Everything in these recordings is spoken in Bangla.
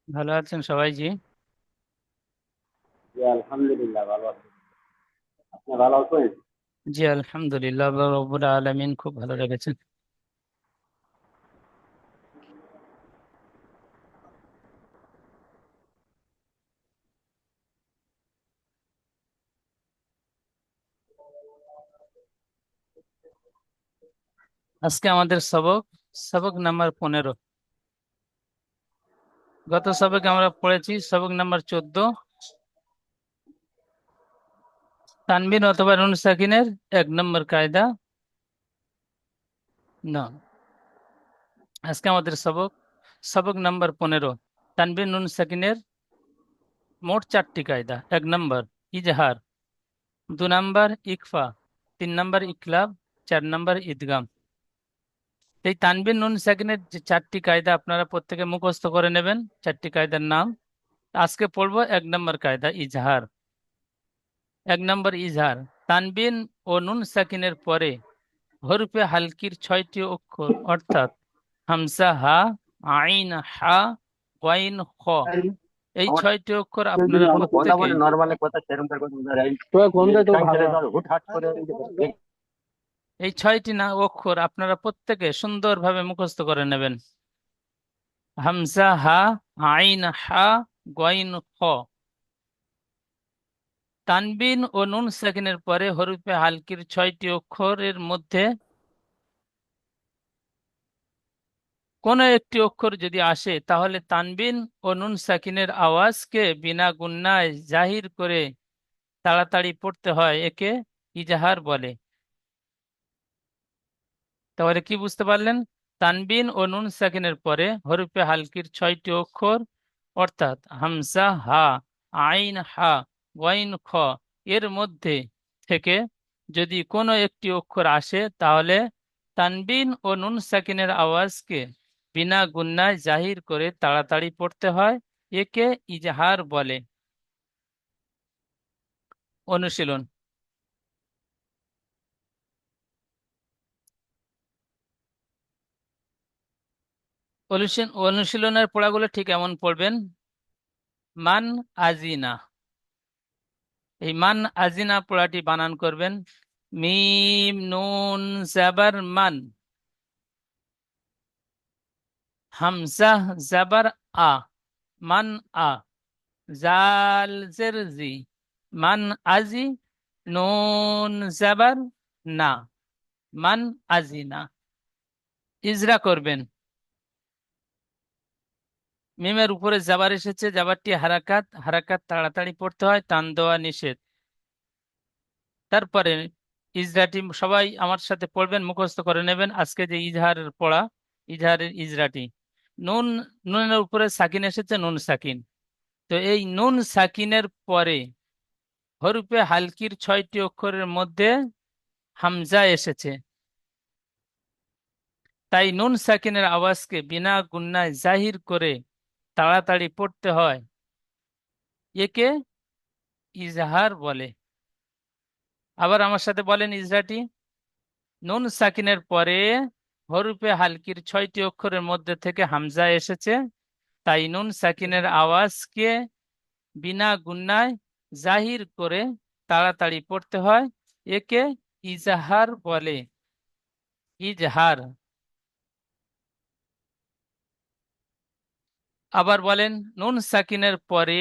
ভালো আছেন সবাই? জি, জি আলহামদুলিল্লাহ ভালো আছি। আপনি ভালো আছেন? জি, আলহামদুলিল্লাহ, আল্লাহ রব্বুল আলামিন খুব ভালো রেখেছেন। আজকে আমাদের সবক সবক নাম্বার 15। গত সবকে আমরা পড়েছি সবক নাম্বার 14, তানবিন অথবা নুন সাকিনের 1 নম্বর কায়দা। না, আজকে আমাদের সবক সবক নাম্বার 15, তানবিন নুন সাকিনের মোট 4টি কায়দা। 1 নম্বর ইজহার, 2 নম্বর ইকফা, 3 নম্বর ইকলাব, 4 নম্বর ইদগাম। এই তানবিন নুন সাকিনের যে 4টি কায়দা আপনারা প্রত্যেকে মুখস্থ করে নেবেন। 4টি কায়দার নাম আজকে পড়বো। 1 নম্বর কায়দা ইজহার। 1 নম্বর ইজহার, তানবিন ও নুন সাকিনের পরে হরফে হালকির 6টি অক্ষর অর্থাৎ হামসা, হা, আইন, হা, ওয়াইন, খ। এই আমার 6টি অক্ষর আপনারা কোনো কথা বলে প্রত্যেকেই নরমালি কথা সেরকম তার কথা বুঝা যায় তো কোন তো ভালো হুটহাট করে এই 6টি না অক্ষর আপনারা প্রত্যেকে সুন্দরভাবে মুখস্থ করে নেবেন। হামসা, হা, আইন, হা, ওয়াইন, খ। তানবিন ও নুন সাকিনের পরে হরফে হালকির 6টি অক্ষরের মধ্যে কোনো একটি অক্ষর যদি আসে তাহলে তানবিন ও নুন সাকিনের আওয়াজকে বিনা গুণনায় জাহির করে তাড়াতাড়ি পড়তে হয়, একে ইজাহার বলে। তাহলে কি বুঝতে পারলেন? তানবিন ও নুন সাকিনের পরে হরফে হালকির 6টি অক্ষর অর্থাৎ হামসা, হা, আইন, হা, ওয়াইন, খ এর মধ্যে থেকে যদি কোনো একটি অক্ষর আসে তাহলে তানবিন ও নুন সাকিনের আওয়াজকে বিনা গুণনায় জাহির করে তাড়াতাড়ি পড়তে হয়, একে ইজাহার বলে। অনুশীলন। অনুশীলনের পড়াগুলো ঠিক এমন পড়বেন। মান আজিনা, এই মান আজিনা পড়াটি বানান করবেন। মিম নুন জাবার মান, হামজা জাবার আ, মান আ, জাল জের জি, মান আজি, নুন জাবার না, মান আজিনা। ইজরা করবেন। মিমের উপরে জাবার এসেছে, জাবারটি হারাকাত, হারাকাত তাড়াতাড়ি পড়তে হয়, টান দেওয়া নিষেধ। তারপরে ইজরাটি সবাই আমার সাথে পড়বেন, মুখস্থ করে নেবেন আজকে যে ইজহারের পড়া, ইজহারের ইজরাটি। নুন, নুনের উপরে সাকিন এসেছে, নুন সাকিন। তো এই নুন সাকিনের পরে হরফে হালকির 6টি অক্ষরের মধ্যে হামজা এসেছে, তাই নুন সাকিনের আওয়াজকে বিনা গুণনায় জাহির করে তাড়াতাড়ি পড়তে হয়, একে ইজহার বলে। আবার আমার সাথে বলেন ইজরাটি। নুন সাকিনের পরে হরফে হালকির 6টি অক্ষরের মধ্যে থেকে হামজা এসেছে, তাই নুন সাকিনের আওয়াজকে বিনা গুণনায় জাহির করে তাড়াতাড়ি পড়তে হয়, একে ইজাহার বলে। ইজহার। আবার বলেন, নুন সাকিনের পরে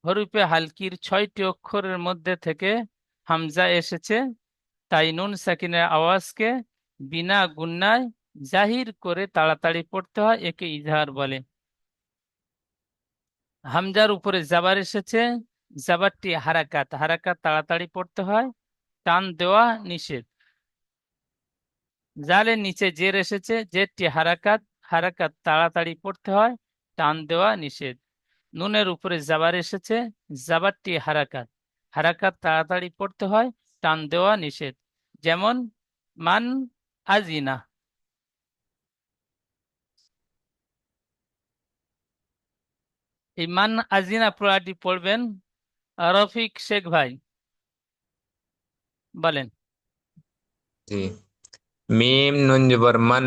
হরফে হালকির 6টি অক্ষরের মধ্যে থেকে হামজা এসেছে, তাই নুন সাকিনের আওয়াজকে বিনা গুণনায় জাহির করে তাড়াতাড়ি পড়তে হয়, একে ইজহার বলে। হামজার উপরে জাবার এসেছে, জাবারটি হারাকাত, হারাকাত তাড়াতাড়ি পড়তে হয়, টান দেওয়া নিষেধ। জালের নিচে জের এসেছে, জেরটি হারাকাত, হারাকাত তাড়াতাড়ি পড়তে হয়, টান দেওয়া নিষেধ। নুনের উপরে জাবার এসেছে, জাবারটি হারাকাত, হারাকাত তাড়াতাড়ি পড়তে হয়, টান দেওয়া নিষেধ। যেমন মান আজিনা। এই মান আজিনা পড়াটি পড়বেন রফিক শেখ ভাই, বলেন। জি। মিম নুন জবর মান,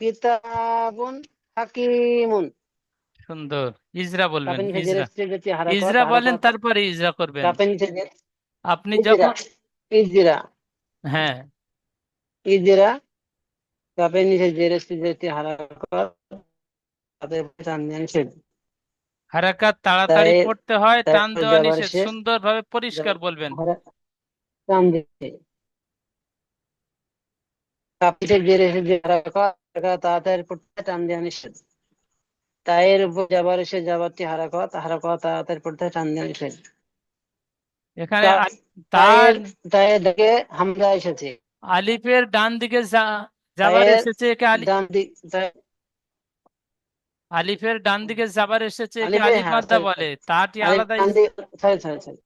কিতাবুন হাকিমুন। সুন্দর। ইজরা বলবেন, কাপের নিচে জের ইজরা। স্ত্রী যেটি হারাকত ইজরা বলেন, হারাকত। তারপরে ইজরা করবেন। কাপের নিচে আপনি ইজরা যখন, ইজরা হ্যাঁ, ইজরা। কাপের নিচে জের স্ত্রী যেটি হারাকত তাদের টান দেওয়া নিষেধ। হারাকাত তাড়াতাড়ি তাই পড়তে হয়, তাই টান দেওয়া যাবার নিষেধ। সে সুন্দরভাবে পরিষ্কার বলবেন। টান দিতে। কাপের নিচে জের স্ত্রী যে হারাকত তাড়াতাড়ি পড়তে টান দেওয়া নিষেধ। তাইয়ের উপর যাবার এসে যাবারটি হারাকত হারাকত তাড়াতাড়ি পড়তে টান দেওয়া নিষেধ। এখানে তার তাইয়ের তাইয়ের দিকে হামজা এসেছে। আলিফের ডান দিকে যাবার তাইয়ের এসেছে, একে ডান দিক আলিফের ডান দিকে যাবার এসেছে, একে আলিফে, আলিফ হ্যাঁ মাদ্দা সরি বলে। সরি, তাটি আলিফ আলাদা ডান দিক, সরি সরি সরি,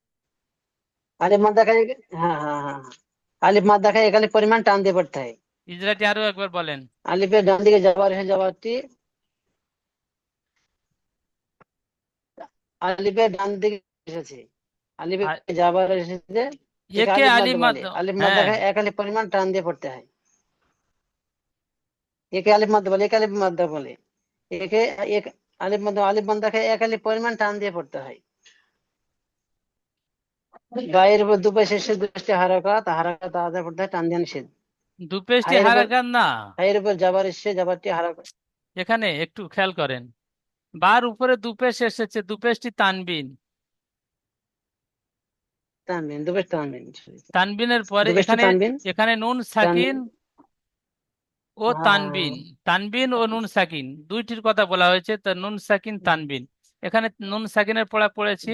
আলিফ মাদ দেখায়, হ্যাঁ হ্যাঁ হ্যাঁ হ্যাঁ। আলিফ মাদ দেখায় একালি পরিমাণ টান দিয়ে পড়তে হয়। ইজরাটি আরো একবার বলেন। আলিফের ডান দিকে যাবার এসে যাবারটি, আলিফের ডান দিকে এসেছে, আলিফে আর যাবার এসেছে, একে একে আলিফ মাদ আলিফ বলে। মাদ্দা, আলিফ মাদ হ্যাঁ, দেখায় এক আলিফ পরিমাণ টান দিয়ে পড়তে হয়। একে আলিফ মাদ বলে, একে আলিফ মাদ বলে। একে এক আলিফ মাদ দেখায় এক আলিফ পরিমাণ টান দিয়ে পড়তে হয়। গায়ের উপর দুপাশে শেষে দুপাশে হারাকাত হারাকাত আলাদা পড়তে হয়, টান দিয়ে নিষেধ। দুপেশটি হায়ের উপর, হারাকাত না। হায়ের উপর যাবার এসে যাবারটি হারাকাত এখানে একটু খেয়াল করেন, বার উপরে দুপেশ এসেছে, দুপেশটি তানবিন। তানবিন, দুপাশ তানবিন, তানবিনের পরে দুপাশটি এখানে, তানবিন। এখানে নুন টান, সাকিন ও হ্যাঁ, তানবিন। তানবিন ও নুন সাকিন দুইটির কথা বলা হয়েছে, তো নুন সাকিন তানবিন। এখানে নুন সাকিনের পড়া পড়েছি,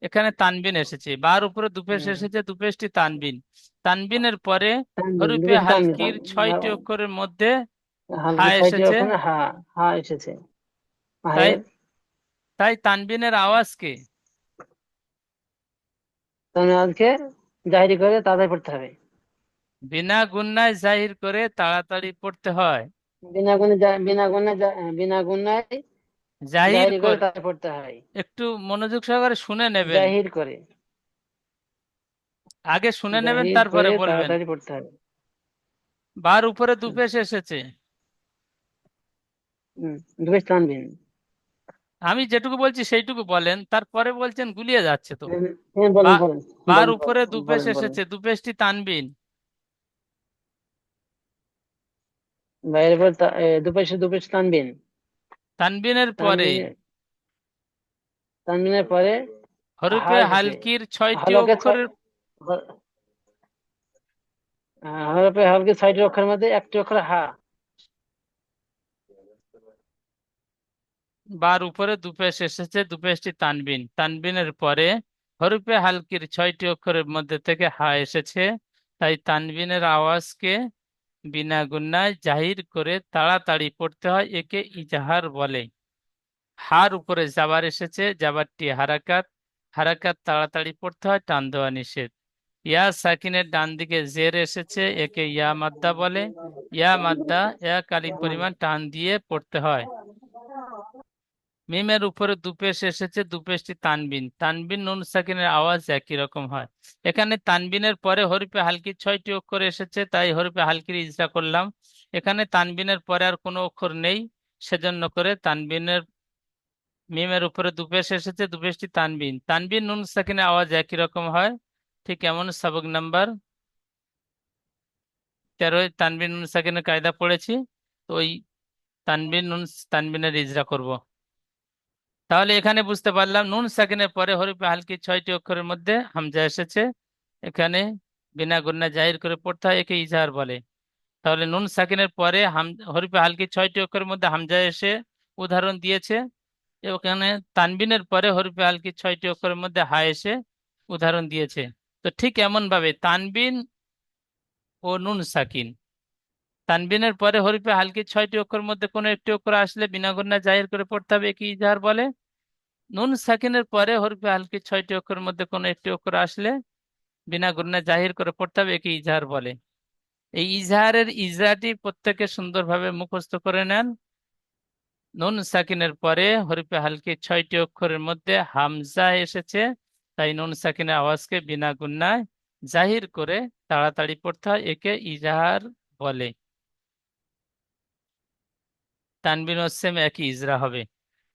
এখানে তানবিন এসেছে। বার উপরে দুপেশ এসেছে, দুপেশটি তানবিন। তানবিনের পরে তানবিন, হরফে দুপাশটি হালকির তানবিন। 6টি অক্ষরের মধ্যে হা হালকি ছয়টি এসেছে। ওখানে হা, হা এসেছে। তাই হায়ের তাই তানবিনের আওয়াজকে তানবিনকে জাহিরি করে তাড়াতাড়ি পড়তে হবে। বিনা গুণায় জাহির করে তাড়াতাড়ি পড়তে হয়। বিনা গুণে বিনা গুণায় জাহির জাহিরি করে করে, তাড়াতাড়ি পড়তে হয়। একটু মনোযোগ সহকারে শুনে নেবেন, জাহির করে, আগে শুনে নেবেন জাহির তারপরে করে বলবেন। তাড়াতাড়ি পড়তে হবে। বার উপরে দুপেশ এসেছে। দুপাশ তানবিন। আমি যেটুকু বলছি সেইটুকু বলেন, তারপরে বলছেন গুলিয়ে যাচ্ছে তো। হ্যাঁ বলেন বা- বলেন বার বলেন উপরে বলেন দুপেশ বলেন বলেন। এসেছে, দুপেশটি তানবিন। বাইরের পর দুপাশে দুপাশ তানবিন। তানবিনের পরে তানবিনের তানবিনের পরে হা হরফে এসেছে। হালকির 6টি হলকে অক্ষরের, হরফে হালকে 6টি অক্ষরের মধ্যে একটি অক্ষর হা। বার উপরে দুপেশ এসেছে, দুপেশটি তানবিন। তানবিনের পরে হরফে হালকির 6টি অক্ষরের মধ্যে থেকে হা এসেছে, তাই তানবিনের আওয়াজকে বিনা গুণায় জাহির করে তাড়াতাড়ি পড়তে হয়, একে ইজাহার বলে। হার উপরে জাবার এসেছে, জাবারটি হারাকাত, হারাকাত তাড়াতাড়ি পড়তে হয়, টান দেওয়া নিষেধ। ইয়া সাকিনের ডান দিকে জের এসেছে, একে ইয়া মাদ্দা বলে। ইয়া মাদ্দা এক আলিফ পরিমাণ টান দিয়ে পড়তে হয়। মিমের উপরে দুপেশ এসেছে, দুপেশটি তানবিন। তানবিন নুন সাকিনের আওয়াজ একই রকম হয়। এখানে তানবিনের পরে হরফে হালকি 6টি অক্ষর এসেছে, তাই হরফে হালকির ইজরা করলাম। এখানে তানবিনের পরে আর কোনো অক্ষর নেই, সেজন্য করে তানবিনের, মিমের উপরে দুপেশ এসেছে, দুপেশটি তানবিন। তানবিন নুন সাকিনের আওয়াজ একই রকম হয়। ঠিক এমন সবক নাম্বার 13 তানবিন নুন সাকিনের কায়দা পড়েছি, তো ওই তানবিনের ইজরা করব। তাহলে এখানে বুঝতে পারলাম নুন সাকিনের পরে হরফে হালকি 6টি অক্ষরের মধ্যে হামজা এসেছে, এখানে বিনা গুণা জাহির করে পড়তে হয়, একে ইজাহার বলে। তাহলে নুন সাকিনের পরে হরফে হালকি 6টি অক্ষরের মধ্যে হামজা এসে উদাহরণ দিয়েছে। এখানে তানবিনের পরে হরফে হালকি 6টি অক্ষরের মধ্যে হা এসে উদাহরণ দিয়েছে। তো ঠিক এমন ভাবে তানবিন ও নুন সাকিন, তানবিনের পরে হরফে হালকি 6টি অক্ষরের মধ্যে কোনো একটি অক্ষর আসলে বিনা গুণা জাহির করে পড়তে হবে, একে ইজাহার বলে। নুন সাকিনের পরে হরফে হালকি 6টি অক্ষরের মধ্যে কোনো একটি অক্ষর আসলে বিনা গুণে জাহির করে পড়তে হবে, একে ইজাহার বলে। এই ইজাহারের ইজরাটি প্রত্যেকে সুন্দরভাবে মুখস্থ করে নেন। নুন সাকিনের পরে হরফে হালকি 6টি অক্ষরের মধ্যে হামজা এসেছে, তাই নুন সাকিনের আওয়াজকে বিনা গুণায় জাহির করে তাড়াতাড়ি পড়তে হয়, একে ইজাহার বলে। তানবিন ও সেম একই ইজরা হবে।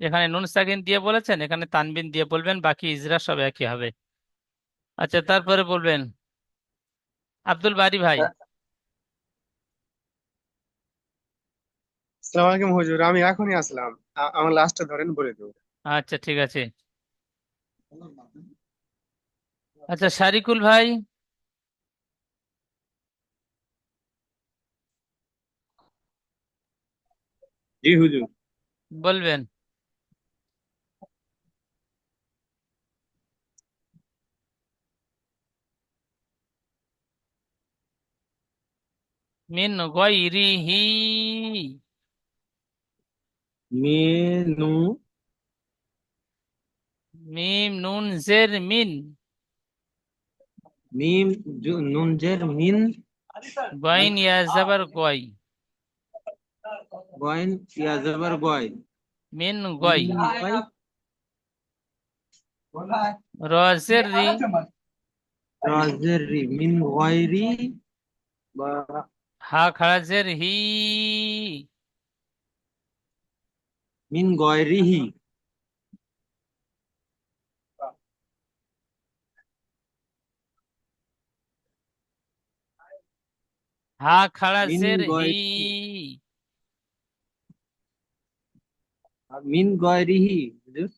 এখানে নুন সাকিন দিয়ে বলেছেন, এখানে তানবিন দিয়ে বলবেন, বাকি ইজরা সব একই হবে। আচ্ছা, তারপরে বলবেন আব্দুল বারি ভাই। আসসালামু আলাইকুম হুজুর, আমি এখনই আসলাম। আমার লাস্টটা ধরেন বলে দেবো। আচ্ছা, ঠিক আছে। আচ্ছা, শারিকুল ভাই। জি হুজুর। বলবেন। মিন গায়রিহি। মিনু মিম নুন জের মিন। মিম নুন জের মিন গয়ন ইয়া জাবার গয়। গয়েন ইয়া জবর গয় মিন মিন গয়। গয় র জের রি। রাজের রি মিন গয়রি বা হা খাড়া জের হি। মিন গয়রিহি হা খাড়া মিন জের হি। গয়রিহি মিন গয়রিহি হুজুর।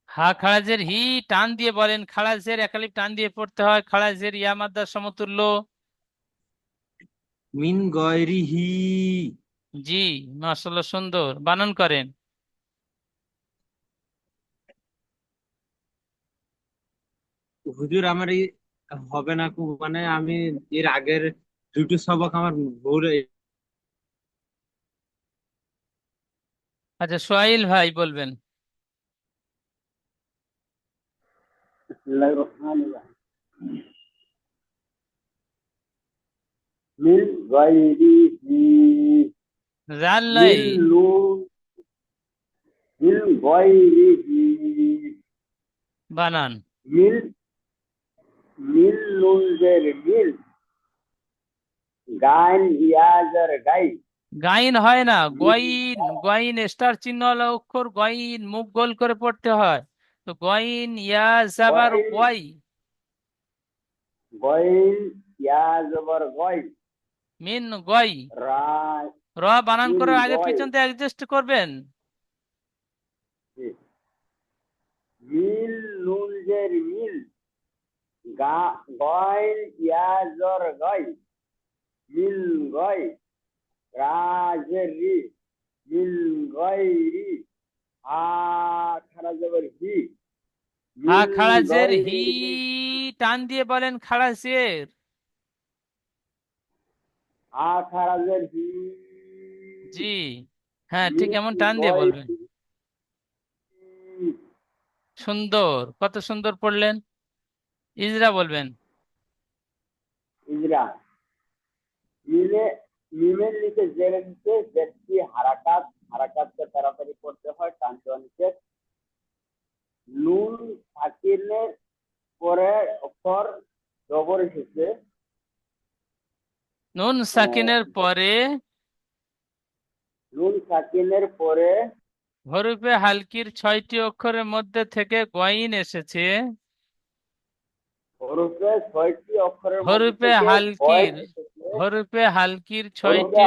হা খাড়া জের হি টান দিয়ে বলেন, খাড়া জের একালিপ টান দিয়ে পড়তে হয়, খাড়া জের ইয়া মাদ্দার সমতুল্য। মিন গয়রিহি জি, মাশাআল্লাহ, সুন্দর বানান করেন। হুজুর আমার এই হবে না মানে আমি এর আগের দুটো সবক আমার ভুল আচ্ছা, সোহাইল ভাই বলবেন। বিসমিল্লাহির রহমানির রহিম। মিন গায়রিহি জাল নাই। মিন নুন মিন গায়রিহি বানান। মিন মিন নুন জের মিন গাইন ইয়াজের গাই গাইন হয় না, মিন গইন। গইন স্টার চিহ্ন হলো অক্ষর গইন, মুখ গোল করে পড়তে হয়। তো গইন ইয়া জাবার গাইন গয়। গাইন ইয়াজবর গাই মিন গয়। রাই র বানান মিন করে আগে গাই পিছন দিয়ে অ্যাডজাস্ট করবেন। মিন নুন জের মিন গাইন ইয়াজর গাই মিন গাই রাজের রি মিন গায়রি খারা জবর হি হা মিন খাড়াজের হি গায়রি টান দিয়ে বলেন, খাড়াজের। খারা জের হি জি, হ্যাঁ, ঠিক মিন এমন টান দিয়ে বলবেন। গায়রি সুন্দর, কত সুন্দর পড়লেন। ইজরা বলবেন। ইজরা মিমে মিমের নিচে জেরের নিচে জেরটি হারাকাতকে তাড়াতাড়ি করতে হয় টান দেওয়া নিচে নুন সাকিনের পরে অক্ষর জবর এসেছে নুন সাকিনের পরে নুন সাকিনের পরে হরফে হালকির 6টি অক্ষরের মধ্যে থেকে গয়িন এসেছে। হরফে 6টি অক্ষরের মধ্যে হরফে থেকে গয় হালকির এসেছে হরফে হালকির হরফে 6টি।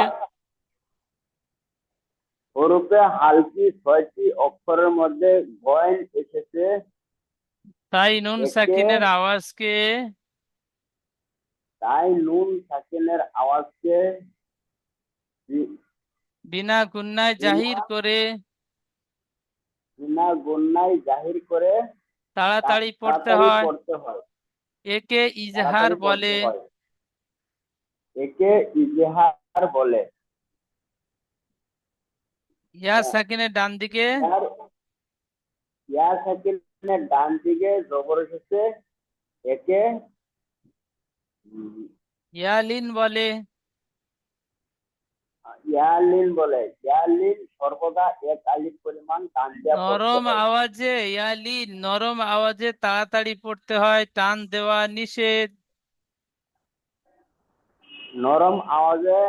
হরফে হালকি 6টি অক্ষরের মধ্যে গয় এসেছে তাই নুন একে সাকিনের আওয়াজকে তাই নুন সাকিনের আওয়াজকে বি- বিনা গুন্নায় বিনা জাহির করে বিনা গুণায় জাহির করে তাড়াতাড়ি পড়তে তাড়াতাড়ি হয়। পড়তে হয় একে ইজহার তাড়াতাড়ি বলে। পড়তে হয় একে ইজহার বলে ইয়া সাকিনের ডান দিকে ইয়ার ইয়া সাকিনের ডান দিকে জবর এসেছে একে উম, ইয়ালিন বলে। ইয়ালিন বলে ইয়ালিন সর্বদা এক আলিফ পরিমাণ টান দেওয়া পড়তে নরম হয় আওয়াজে ইয়ালিন, নরম আওয়াজে তাড়াতাড়ি পড়তে হয়, টান দেওয়া নিষেধ। নরম আওয়াজে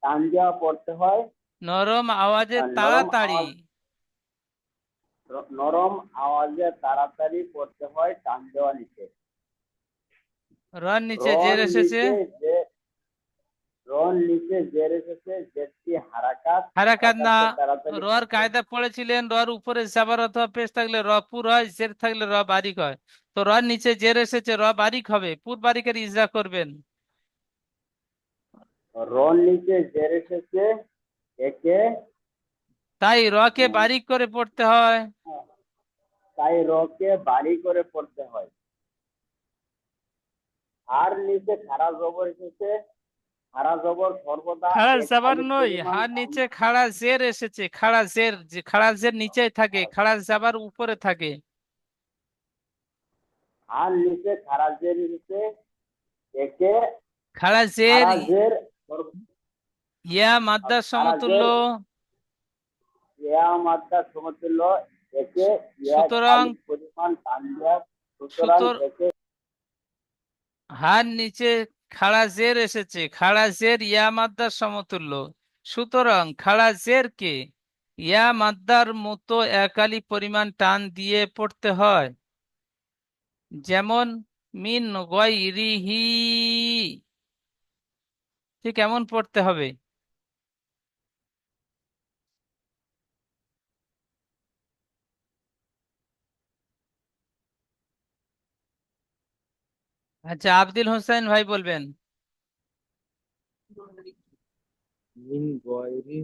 টান দেওয়া পড়তে হয় নরম আওয়াজে নরম তাড়াতাড়ি। আওয়াজ নরম আওয়াজে তাড়াতাড়ি পড়তে হয় টান দেওয়া নিষেধ। রর নিচে রন জের এসেছে, নিচে যে রন নিচে জের এসেছে, জেরটি হারাকাত, হারাকাত না। হারাকাতকে তাড়াতাড়ি রর পড়তে কায়দা পড়েছিলেন, রর উপরে জাবার অথবা পেশ থাকলে র পুর হয়, জের থাকলে র বারিক হয়। তো রর নিচে জের এসেছে, র বারিক হবে, পুর বারিকের ইজরা করবেন। রন নিচে জের এসেছে, একে তাই রকে উম, বারিক করে পড়তে হয়। তাই রকে বাড়ি করে পড়তে হয়। আর নিচে খাড়া জবর এসেছে, খাড়া জবর সর্বদা খাড়া এক জাবার আলিফ নই, পরিমাণ হার নিচে খাড়া জের এসেছে। খাড়া জের, খাড়া জের নিচে থাকে, খাড়া জাবার উপরে থাকে। আর নিচে খাড়া জের এসেছে, একে খাড়া জের খাড়া জের সর্ব- ইয়া মাদ্দার খাড়া সমতুল্য। জের ইয়া মাত্রা সমতুল্য, একে এক সুতরাং আলিফ পরিমাণ টান দেওয়া। সুতরাং সুতর একে হার নিচে খাড়া জের এসেছে, খাড়া জের ইয়া মাদ্দার সমতুল্য। সুতরাং খাড়া জের কে ইয়া মাদ্দার মতো একালি পরিমাণ টান দিয়ে পড়তে হয়। যেমন মিন গায়রিহি, ঠিক এমন পড়তে হবে। আচ্ছা, আব্দুল হোসেন ভাই বলবেন। মিন গয়রি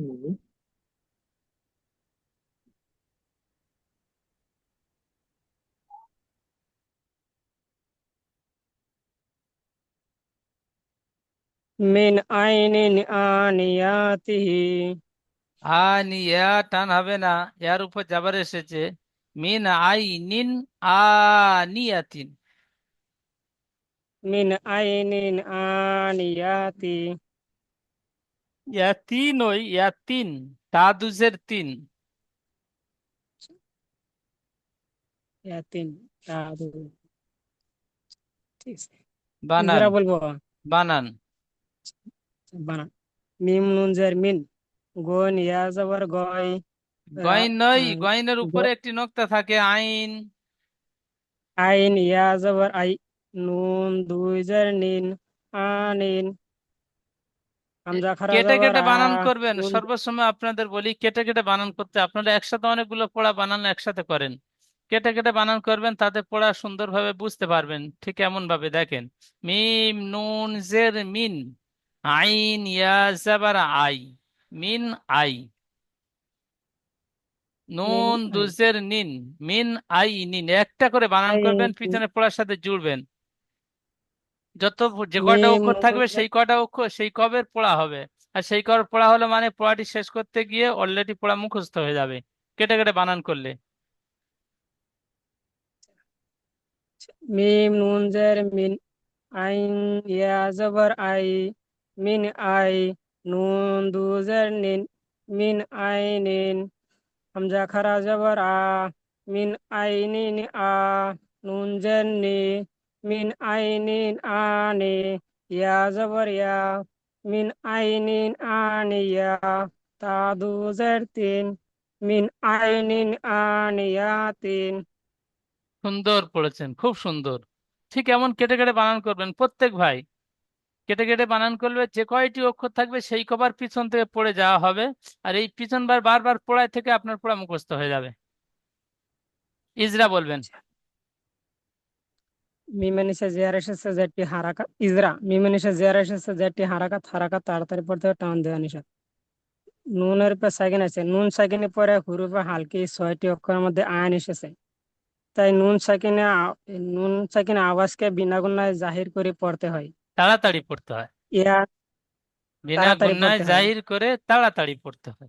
মিন আইনিন আনিয়াতিহি। আনিয়া টান হবে না, এর উপর যাবার এসেছে। মিন আইনিন আনিয়াতিন। মিন আইনিন আনিয়াতি। ইয়াতিন ওই ইয়াতিন, তাদুজের তিন। ইয়াতিন তাদু। ঠিক আছে, বানান, ইজরা বলবো। বানান। বানা। মিম নুন জের মিন। গোন ইয়া জবর গয়। গইন নয়, উম, গইনের উপরে একটি নোক্তা থাকে, আইন। আইন ইয়া জবর আই। নুন দুই জের নিন। আনিন। হামজা খারা কেটে জবর কেটে আ। বানান করবেন। নুন। সর্বসময় আপনাদের বলি কেটে কেটে বানান করতে। আপনারা একসাথে অনেকগুলো পড়া বানান একসাথে করেন, কেটে কেটে বানান করবেন, তাতে পড়া সুন্দরভাবে বুঝতে পারবেন। ঠিক এমন ভাবে দেখেন, মিম নুন জের মিন, আইন ইয়া জাবার আই, মিন আই। মিন নুন আই। দুজের নিন, মিন আই নিন। একটা করে বানান করবেন, আইন। পিছনে পড়ার সাথে জুড়বেন। যত যে কটা মিম অক্ষর নুন থাকবে জের। সেই কটা অক্ষর সেই কবের পড়া হবে। আর সেই কবের পড়া হলো মানে পড়াটি শেষ করতে গিয়ে অলরেডি পড়া মুখস্থ হয়ে যাবে কেটে কেটে বানান করলে। মিম নুন জের মিন। আইন ইয়া জবর আই। Mean I. নুন দু জের নিন। মিন আইনিন। হামজা খারা জবর আ। মিন আইনিন আ। নুন জের নি। মিন আইনিন আনি। ইয়া জবর ইয়া। মিন আইনিন আনিয়া। তা দু জের তিন। মিন আইনিন আনিয়াতিন। সুন্দর পড়েছেন, খুব সুন্দর। ঠিক এমন কেটে কেটে বানান করবেন প্রত্যেক ভাই। কেটে কেটে বানান করলে যে কয়টি অক্ষর থাকবে সেই কবার পিছন থেকে পড়ে যাওয়া হবে। আর এই পিছনবার বারবার পড়ায় থেকে আপনার পড়া মুখস্থ হয়ে যাবে। ইজরা বলবেন। মিমেনিসে জিয়ার এসেছে যেটি হারাকাত ইজরা। মিমেনিসে জিয়ার এসেছে যেটি হারাকাত, হারাকাত তাড়াতাড়ি পড়তে হবে, টান দেওয়া নিষেধ। নুনের পর সাকিন আছে, নুন সাকিনের পরে হুরুফে হালকি 6টি অক্ষরের মধ্যে আয়ান এসেছে। তাই নুন সাকিনে আওয়াজকে বিনা গুণায় জাহির করে পড়তে হয়। তাড়াতাড়ি পড়তে হয়, ইয়া। বিনা তাড়াতাড়ি গুণায় পড়তে হয়। জাহির করে তাড়াতাড়ি পড়তে হয়।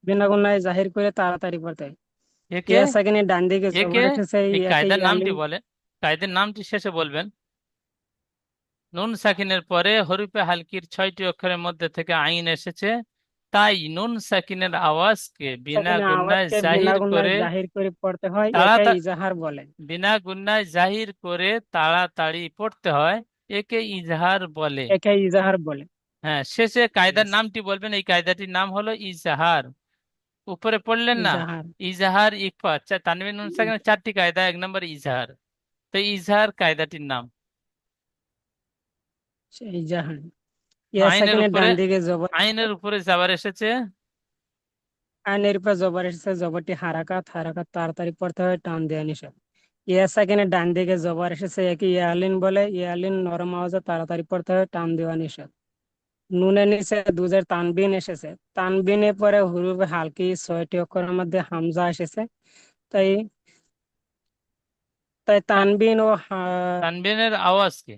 বিনা গুণায় জাহির করে তাড়াতাড়ি পড়তে হয়। একে ইয়া সাকিনের ডান দিকে একে জবর এসেছে, এই ইয়াকে কায়দার নামটি ইয়ালিন। বলে, কায়দার নামটি শেষে বলবেন। নুন সাকিনের পরে হরফে হালকির 6টি অক্ষরের মধ্যে থেকে আইন এসেছে, তাই নুন সাকিনের আওয়াজকে বিনা সাকিনের গুণায় আওয়াজকে বিনা জাহির গুণায় করে জাহির করে পড়তে হয়, একে তাড়াতাড়ি, ইজাহার বলে। বিনা গুণায় জাহির করে তাড়াতাড়ি পড়তে হয়, একে ইজহার বলে। একে ইজাহার বলে। হ্যাঁ, শেষে কায়দার Yes. নামটি বলবেন। এই কায়দাটির নাম হলো ইজাহার। উপরে পড়লেন না, ইজাহার। ইজাহার ইকফা তানবিন নুন সাকিনের 4টি কায়দা, 1 নম্বর ইজাহার। তো ইজাহার কায়দাটির নাম। ইজাহার। ইয়া আইনের সেকেন্ডের উপরে ডান দিকে জবর। আইনের উপরে যাবার এসেছে। আইনের উপর জবর এসেছে, জবরটি হারাকাত, হারাকাত তাড়াতাড়ি পড়তে হয়, টান দেওয়া নিষেধ। ইয়া সেকেন্ডের ডান দিকে জবর এসেছে, একে ইয়ালিন বলে, ইয়ালিন নরম আওয়াজে তাড়াতাড়ি পড়তে হয়, টান দেওয়া নিষেধ। নুনের নিচে দুজের তানবিন এসেছে, তানবিনের পরে হুরুফে হালকি 6টি অক্ষরের মধ্যে হামজা এসেছে। তাই তাই তানবিন ও তানবিনের আওয়াজকে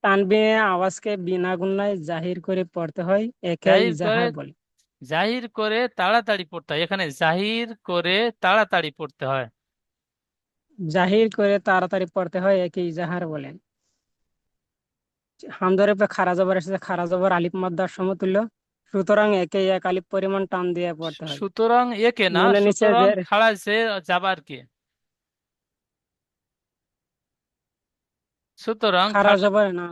তানবিনের আওয়াজকে বিনা গুণায় জাহির করে পড়তে হয়, একে জাহির করে ইজাহার বলে। জাহির করে তাড়াতাড়ি পড়তে হয়। এখানে জাহির করে তাড়াতাড়ি পড়তে হয়। জাহির করে তাড়াতাড়ি পড়তে হয়, একে ইজাহার বলেন। হামজার উপরে খারা জবর এসেছে, খারা জবর আলিফ মাদ্দার সমতুল্য, সুতরাং একে এক আলিফ পরিমাণ টান দিয়ে পড়তে হয়। সুতরাং একে না, নুনের নিচে সুতরাং যে খাড়া যে যাবার কে, সুতরাং খারা জবর না,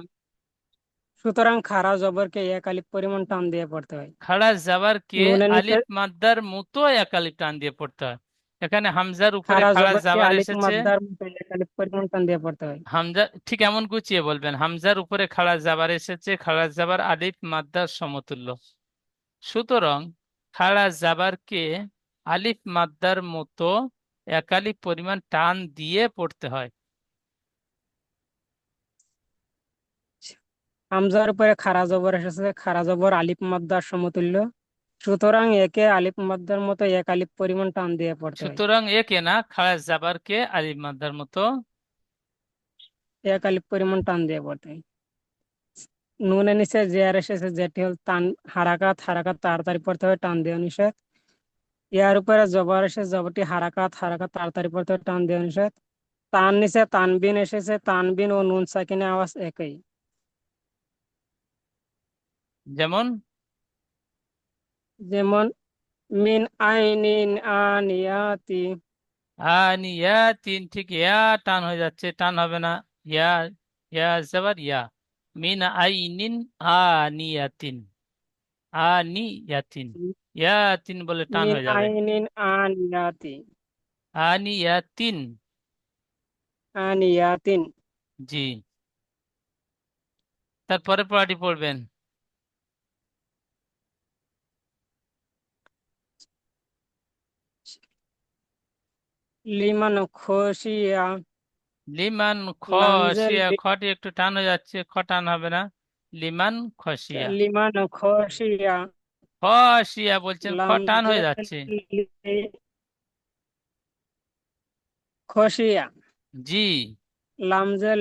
সুতরাং খারা জবরকে এক আলিফ পরিমাণ টান দিয়ে পড়তে হয়। খাড়া যাবার কে নুনের নিচে আলিফ মাদ্দার মতো এক আলিফ টান দিয়ে পড়তে হয়। এখানে হামজার উপরে খারা খাড়া জবরকে যাবার আলিফ এসেছে। মাদ্দার মতো এক আলিফ পরিমাণ টান দিয়ে পড়তে হয়। হামজা ঠিক এমন গুছিয়ে বলবেন, হামজার উপরে খাড়া যাবার এসেছে, খাড়া যাবার আলিফ মাদ্দার সমতুল্য। সুতরাং খাড়া যাবারকে আলিফ মাদ্দার মতো এক আলিফ পরিমাণ টান দিয়ে পড়তে হয়। হামজার উপরে খারা জবর এসেছে, খারা জবর আলিফ মাদ্দার সমতুল্য, সুতরাং একে আলিফ মাদ্দার মতো এক আলিফ পরিমাণ টান দিয়ে পড়তে হয়। সুতরাং একে না, খাড়া যাবারকে আলিফ মাদ্দার মতো। এক আলিফ পরিমাণ টান দিয়ে পড়তে হয়। নুনের নিচে জের এসেছে, যেটি হল তান, হারাকাত, হারাকাত তাড়াতাড়ি পড়তে হয়, টান দেওয়া নিষেধ। ইয়ার উপরে জবর এসেছে, জবরটি হারাকাত, হারাকাত তাড়াতাড়ি পড়তে হয়, টান দেওয়া নিষেধ। তান নিচে তানবিন এসেছে, তানবিন ও নুন সাকিনের আওয়াজ একই। যেমন যেমন মিন আইনিন আনিয়াতি। আনিয়াতিন, ঠিক ইয়া টান হয়ে যাচ্ছে, টান হবে না। ইয়া, ইয়া যাবার ইয়া। মিন আইনিন আনিয়াতিন, আনিয়াতিন, ইয়াতিন বলে টান মিন হয়ে যাবে। আইনিন আনিয়াতি, আনিয়াতিন। আনিয়াতিন। জি, তারপরে পড়াটি পড়বেন। লিমান খোশিয়া, লিমান লামজের খসিয়া, খটি একটু টান হয়ে যাচ্ছে, খ টান হবে না। লিমান খসিয়া, লিমান খোশিয়া, খসিয়া বলছেন, খ টান হয়ে লামজের যাচ্ছে। খোশিয়া, জি, লামজের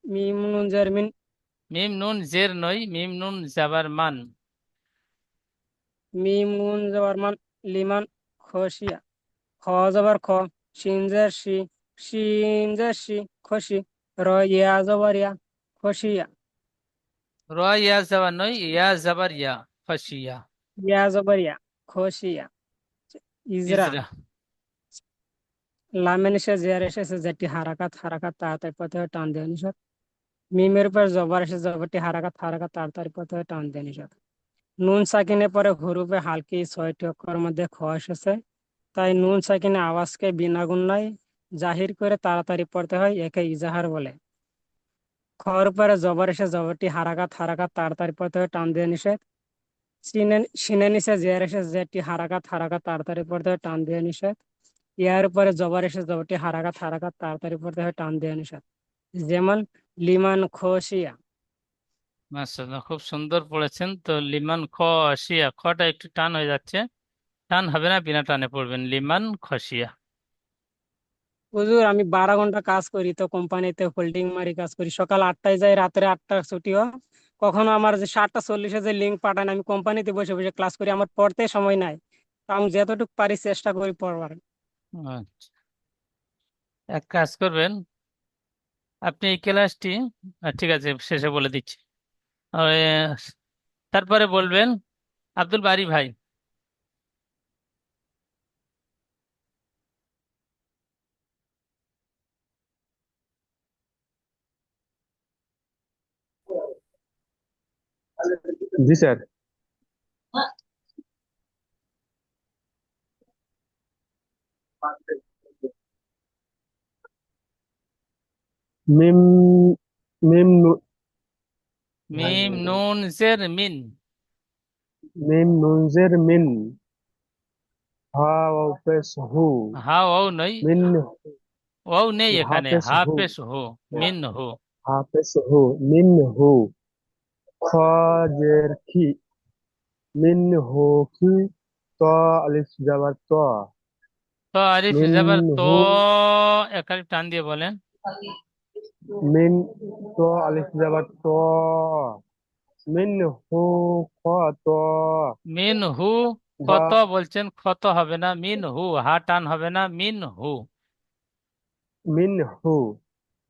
মিম নুন জারমিন, মিম নুন জের নই, মিম নুন জাবার মান। মিম নুন জবর মান, লিমান খোশিয়া। খ জবর খ, শিনজের শি, শিনজের শি, খসি। র ইয়া জবর ইয়া, খসিয়া। র ইয়া জাবার নই, ইয়া জাবার ইয়া, খসিয়া। ইয়া জবর ইয়া, খসিয়া। ইজরা। ইজরা। লামের নিচে জের এসেছে, যেটি হারাকাত, হারাকাত তাড়াতাড়ি পড়তে হয়, টান দেওয়া নিষেধ। মিমের উপর জবর এসেছে, জবরটি হারাকাত, হারাকাত তাড়াতাড়ি পড়তে হয়, টান দেওয়া নিষেধ। নুন সাকিনের পরে হুরুফে হালকি 6টি অক্ষরের মধ্যে খ এসেছে, তাই নুন সাকিনের আওয়াজকে বিনা গুণায় জাহির করে তাড়াতাড়ি পড়তে হয়, একে ইজাহার বলে। খর উপরে জবর এসে, জবরটি হারাকাত, হারাকাত তাড়াতাড়ি পড়তে হয়, টান দিয়ে নিষেধ। সিনের নিচে জের এসে, জেরটি হারাকাত, হারাকাত তাড়াতাড়ি পড়তে হয়, টান দিয়ে নিষেধ। ইয়ার উপরে জবর এসে, জবরটি হারাকাত, হারাকাত তাড়াতাড়ি পড়তে হয়, টান দিয়ে নিষেধ। যেমন লিমান খোশিয়া। মাশাআল্লাহ, খুব সুন্দর পড়েছেন। তো লিমান খসিয়া, খটা একটু টান হয়ে যাচ্ছে, টান হবে না, বিনা টানে পড়বেন, লিমান খসিয়া। হুজুর, আমি 12 ঘন্টা কাজ করি, তো কোম্পানিতে হোল্ডিং মারি কাজ করি, সকাল 8টায় যাই, রাত্রে 8টায় ছুটি হয়। কখনো আমার যে 7টা 40-এ যে লিঙ্ক পাঠান, আমি কোম্পানিতে বসে বসে ক্লাস করি, আমার পড়তে সময় নাই। তো আমি যতটুকু পারি চেষ্টা করি পড়বার। আচ্ছা, এক কাজ করবেন, আপনি এই ক্লাসটি, ঠিক আছে শেষে বলে দিচ্ছি। আহ, তারপরে বলবেন আব্দুল বারি ভাই। জি স্যার। মিম মিম মিম নুন জের মিন। মিম নুনজের মিন, হা ওয়াও পেশ হু, হা ওয়াও নই, মিন ওয়াও নেই হা এখানে, পেশ হা হু, পেশ হো, মিন হো। হা পেশ হু, মিন হু, খ জের খি, মিন হু খি, ত আলিফ জাবার ত, তো আলিফ মিন জাবার তো, হু, এক আলিফ টান দিয়ে বলেন। মিন ত আলিফ জাবার ত, মিন হু খ ত, মিন হু, বা কত বলছেন, ক্ষত হবে না, মিন হু, হা টান হবে না, মিন হু। মিন হু,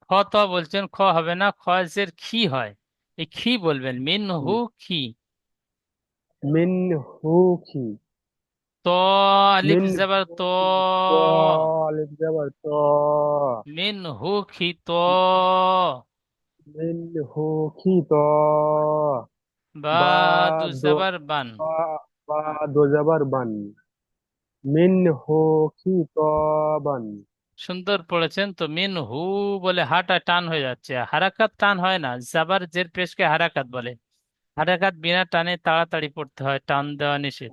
ক্ষত বলছেন, খ হবে না, খ জের খি হয়, এই খি বলবেন, মিন হু খি। মিন হু খি, তো আলিফ মিন জাবার তো, ত আলিফ জাবার ত, মিন হু খি তো, মিন হু খি ত, বা বা দু দো জাবার বান। বা বা দো জাবার বান, মিন হু খি ত বান। সুন্দর পড়েছেন তো। মিন হু বলে হাটা টান হয়ে যাচ্ছে, হারাকাত টান হয় না, জাবার জের পেশকে হারাকাত বলে। হারাকাত বিনা টানে তাড়াতাড়ি পড়তে হয়, টান দেওয়া নিষেধ।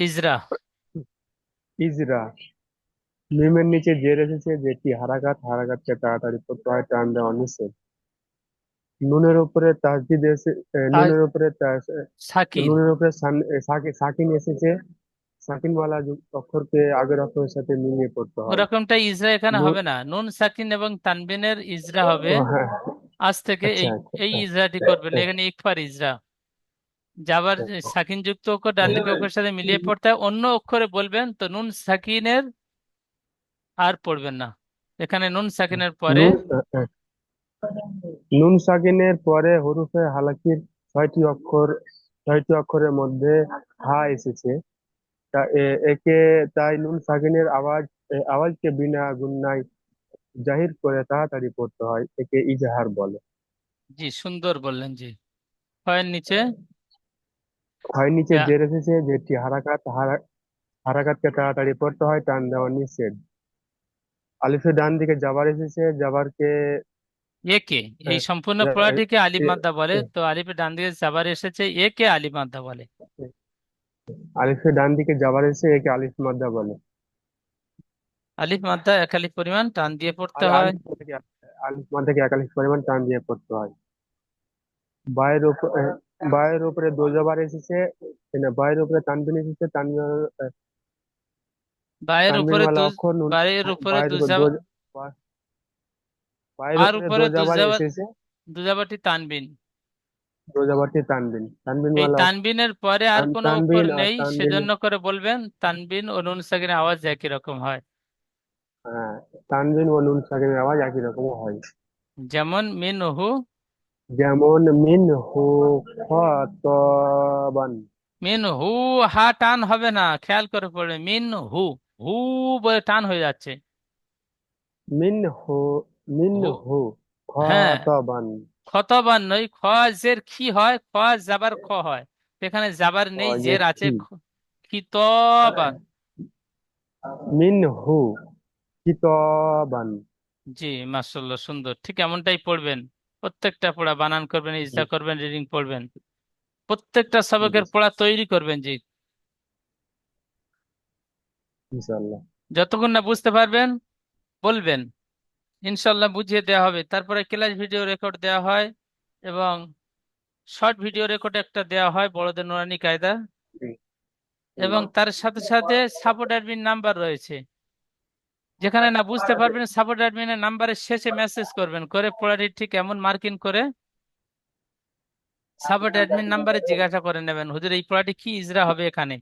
ইজরা। ইজরা, মিমের নিচে জের এসেছে, যেটি হারাকাত, হারাকাতকে তাড়াতাড়ি পড়তে হয়, টান দেওয়া নিষেধ। নুনের উপরে তাসদিদ এসে, তাজ নুনের উপরে সাকিন। নুনের উপরে সাকিন এসেছে, সাকিনওয়ালা অক্ষরকে আগের অক্ষরের সাথে মিলিয়ে পড়তে হয়। ওরকমটা ইজরা এখানে নুন, হবে না, নুন সাকিন এবং তানবিনের ইজরা হবে। ও হ্যাঁ, আজ থেকে আচ্ছা এই আচ্ছা এই ইজরাটি করবেন, এখানে ইকফার ইজরা। যাবার আচ্ছা। সাকিন যুক্ত অক্ষর ডান দিকে অক্ষরের সাথে মিলিয়ে পড়তে হয়, অন্য অক্ষরে বলবেন তো নুন সাকিনের আর পড়বেন না। এখানে নুন সাকিনের পরে নুন নুন সাকিনের পরে হরফে হালাকির ছয়টি অক্ষর, ছয়টি অক্ষরের মধ্যে হা এসেছে। একে তাই নুন সাকিনের আওয়াজকে বিনা গুণনায় জাহির করে তাড়াতাড়ি পড়তে হয়, একে ইজাহার বলে। জি সুন্দর বললেন জি। ছয়ের নিচে হয় নিচে ইয়া- জের এসেছে, যেটি হারাকাতকে তাড়াতাড়ি পড়তে হয়, টান দেওয়া নিষেধ। আলিফের ডান দিকে জাবার এসেছে, জাবারকে একে, এই আহ, সম্পূর্ণ আহ, পড়াটিকে আলিফ এ- মাদ্দা বলে, এ- তো আলিফের ডান দিকে যাবার এসেছে, একে আলিফ মাদ্দা বলে। আলিফের ডান দিকে জাবার এসেছে, একে আলিফ মাদ্দা বলে। আলিফ মাদ্দা এক আলিফ পরিমাণ টান দিয়ে পড়তে আর হয়। আলিফ মাদ্দাকে একালিফ পরিমাণ টান দিয়ে পড়তে হয়। বায়ের উপর বায়ের উপরে দো জাবার এসেছে, না, বায়ের উপরে তানবিন এসেছে, বায়ের উপরে তানবিনওয়ালা দু, অক্ষর নুন। বায়ের উপরে বায়ের দু উপর যাবার, বায়ের আর উপরে দো উপরে দু জাবার যাবার, এসেছে, দু যাবারটি তানবিন। দো জাবারটি তানবিন, এই তানবিনওয়ালা তানবিনের পরে আর কোনো অক্ষর তানবিন আর নেই, তানবিন, সেজন্য করে বলবেন তানবিন ও নুন সাকিনের আওয়াজ একই রকম হয়। হ্যাঁ, তানবিন ও নুন সাকিনের আওয়াজ একই রকম হয়। যেমন মিন হু, যেমন মিন হু খতবান, মিন হু, হা টান হবে না, খেয়াল করে পড়বে, মিন হু, হু বলে টান হয়ে যাচ্ছে। মিন হু, মিন হু, হু হ্যাঁ, খতবান, খতবান নয়, খ জের খি হয়, খ জাবার খ হয়, এখানে জাবার নেই, জের আছে, খি, খিতবান। মিন হু কিতবান। জি মাশাআল্লাহ, সুন্দর, ঠিক এমনটাই পড়বেন। প্রত্যেকটা পড়া বানান করবেন, ইজরা করবেন, রিডিং পড়বেন, প্রত্যেকটা জি সবকের পড়া তৈরি করবেন জি। ইনশাআল্লাহ। যতক্ষণ না বুঝতে পারবেন বলবেন, ইনশাল্লাহ বুঝিয়ে দেওয়া হবে। তারপরে ক্লাস ভিডিও রেকর্ড দেওয়া হয়, এবং শর্ট ভিডিও রেকর্ড একটা দেওয়া হয়, বড়দের নুরানি কায়দা। জি, এবং তার সাথে সাথে সাপোর্ট অ্যাডমিন নাম্বার রয়েছে, যেখানে না বুঝতে পারবেন সাপোর্ট অ্যাডমিনের নাম্বারের শেষে মেসেজ করবেন, করে পড়াটি ঠিক এমন মার্কিং করে সাপোর্ট অ্যাডমিন নাম্বারে জিজ্ঞাসা করে নেবেন, হুজুর এই পড়াটি কি ইজরা হবে, এখানে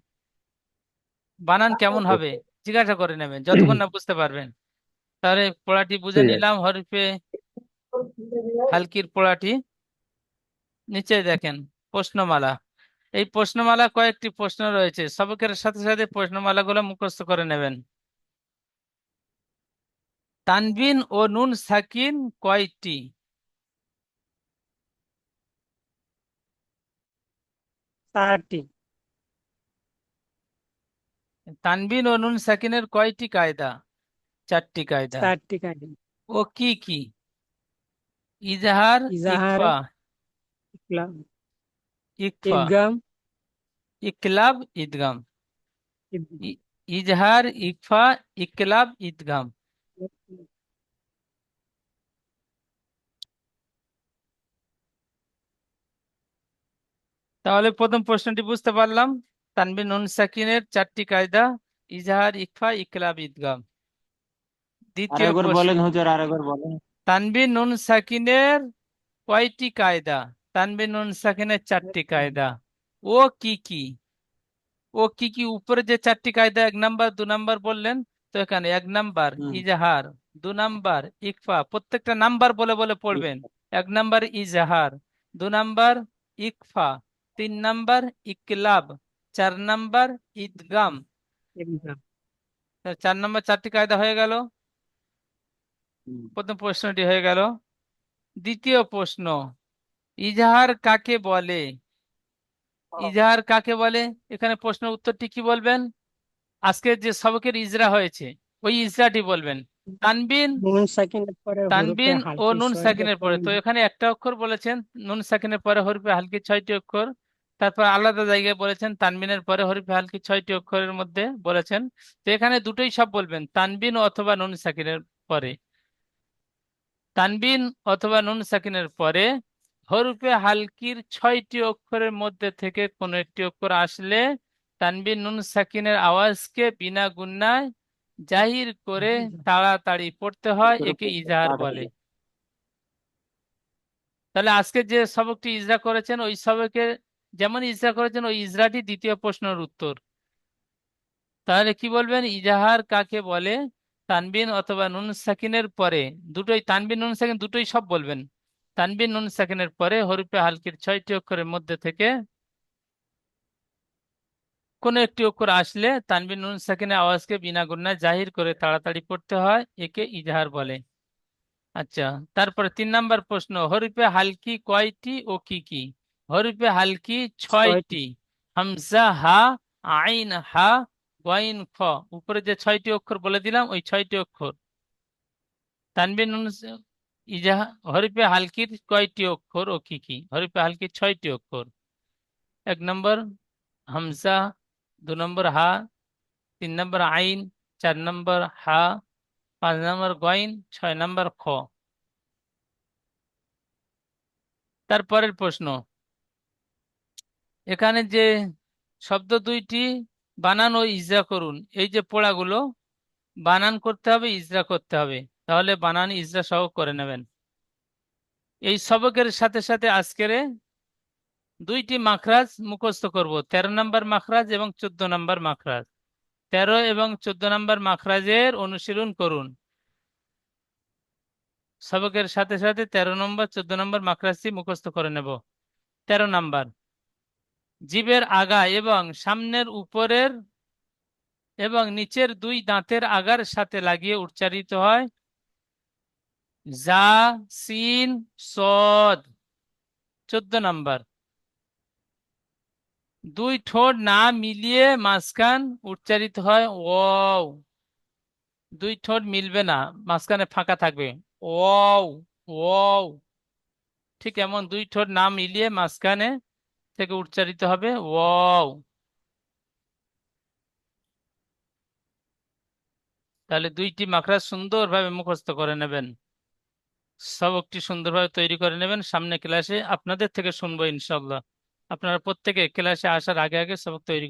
বানান কেমন হবে, জিজ্ঞাসা করে নেবেন যতক্ষণ না বুঝতে পারবেন। তাহলে পড়াটি বুঝে ঠিক আছে। নিলাম, হরফে হালকির পড়াটি। নিচে দেখেন প্রশ্নমালা, এই প্রশ্নমালা কয়েকটি প্রশ্ন রয়েছে, সবকের সাথে সাথে প্রশ্নমালাগুলো মুখস্থ করে নেবেন। তানবিন ও নুন সাকিন কয়টি? 4টি। তানবিন ও নুন সাকিনের কয়টি কায়দা? 4টি কায়দা। 4টি কায়দা। ও কি কি? ইজহার, ইজাহার, ইকফা, ইকলাব, ইকফা, ইদগাম, ইকলাব, ইদগাম। ইদ- ইজহার, ইকফা, ইকলাব, ইদগাম। তাহলে প্রথম প্রশ্নটি বুঝতে পারলাম, তানবিন নুন সাকিনের 4টি কায়দা, ইজহার, ইকফা, ইকলাব, ইদগাম। দ্বিতীয় আরেকবার প্রশ্ন, বলেন হুজুর, আরেকবার বলেন। তানবিন নুন সাকিনের কয়টি কায়দা? তানবিন নুন সাকিনের 4টি কায়দা। ও কি কি? ও কি কি? উপরে যে 4টি কায়দা 1 নাম্বার 2 নাম্বার বললেন, তো এখানে 1 নাম্বার হুম। ইজাহার, 2 নাম্বার ইকফা, প্রত্যেকটা নাম্বার বলে বলে পড়বেন। 1 নাম্বার ইজাহার, 2 নাম্বার ইকফা, 3 নাম্বার ইকলাব, 4 নাম্বার ইদগাম। ইদগাম। 4 নাম্বার 4টি কায়দা হয়ে গেল। হুম। প্রথম প্রশ্নটি হয়ে গেল। দ্বিতীয় প্রশ্ন, ইজাহার কাকে বলে? ইজাহার কাকে বলে? এখানে প্রশ্নের উত্তরটি কি বলবেন? আজকে যে সবকের ইজরা হয়েছে ওই ইজরাটি বলবেন। তানবিন, নুন সাকিনের পরে হরফে তানবিন ও হালকি নুন 6টি সাকিনের অক্ষর পরে, তো এখানে একটা অক্ষর বলেছেন, নুন সাকিনের পরে হরফে হালকি 6টি অক্ষর। তারপর আলাদা জায়গায় বলেছেন তানবিনের পরে হরফে হালকি 6টি অক্ষরের মধ্যে বলেছেন। তো এখানে দুটোই সব বলবেন, তানবিন অথবা নুন সাকিনের পরে। তানবিন অথবা নুন সাকিনের পরে হরফে হালকির 6টি অক্ষরের মধ্যে থেকে কোনো একটি অক্ষর আসলে তানবিন নুন সাকিনের আওয়াজকে বিনা গুণায় জাহির করে তাড়াতাড়ি পড়তে হয়, একে ইজাহার বলে। তাহলে আজকে যে সবকটি ইজরা করেছেন ওই সবকে যেমন ইজরা করেছেন ওই ইজরাটি দ্বিতীয় প্রশ্নের উত্তর। তাহলে কি বলবেন? ইজাহার কাকে বলে? তানবিন অথবা নুন সাকিনের পরে, দুটোই তানবিন নুন সাকিন দুটোই সব বলবেন। তানবিন নুন সাকিনের পরে হরফে হালকির 6টি অক্ষরের মধ্যে থেকে কোনো একটি অক্ষর আসলে তানবিন নুন সাকিনের আওয়াজকে বিনা গুণায় জাহির করে তাড়াতাড়ি পড়তে হয়, একে ইজাহার বলে। আচ্ছা, তারপরে 3 নাম্বার প্রশ্ন, হরফে হালকি কয়টি ও কি কি? হরফে হালকি 6টি। 6টি। হামজা, হা, আইন, হা, গইন, খ। উপরে যে 6টি অক্ষর বলে দিলাম ওই 6টি অক্ষর। তানবিন নুন ইজাহা হরফে হালকির কয়টি অক্ষর ও কি কি? হরফে হালকির 6টি অক্ষর। 1 নম্বর হামজা, 2 নম্বর হা, 3 নম্বর আইন, 4 নম্বর হা, 5 নম্বর গইন, 6 নম্বর খ। তারপরের প্রশ্ন, এখানে যে শব্দ দুইটি বানান ও ইজরা করুন, এই যে পড়াগুলো বানান করতে হবে, ইজরা করতে হবে। তাহলে বানান ইজরা সহ করে নেবেন। এই সবকের সাথে সাথে আজকের 2টি মাখরাজ মুখস্থ করব, 13 নম্বর মাখরাজ এবং 14 নম্বর মাখরাজ। 13 এবং 14 নম্বর মাখরাজের অনুশীলন করুন। সবকের সাথে সাথে 13 নম্বর 14 নম্বর মাখরাজটি মুখস্থ করে নেব। 13 নম্বর, জিভের আগা এবং সামনের উপরের এবং নিচের 2 দাঁতের আগার সাথে লাগিয়ে উচ্চারিত হয় জা, সিন, সদ। 14 নম্বর, 2 ঠোঁট না মিলিয়ে মাঝখান উচ্চারিত হয় ওয়াও। 2 ঠোঁট মিলবে না, মাঝখানে ফাঁকা থাকবে, ওয়াও, ওয়াও। ঠিক এমন 2 ঠোঁট না মিলিয়ে মাঝখানে থেকে উচ্চারিত হবে ওয়াও। তাহলে 2টি মাখরাজ সুন্দরভাবে মুখস্থ করে নেবেন, সবকটি সুন্দরভাবে তৈরি করে নেবেন। সামনে ক্লাসে আপনাদের থেকে শুনবো ইনশাল্লাহ। আপনারা প্রত্যেকে ক্লাসে আসার আগে আগে সবক তৈরি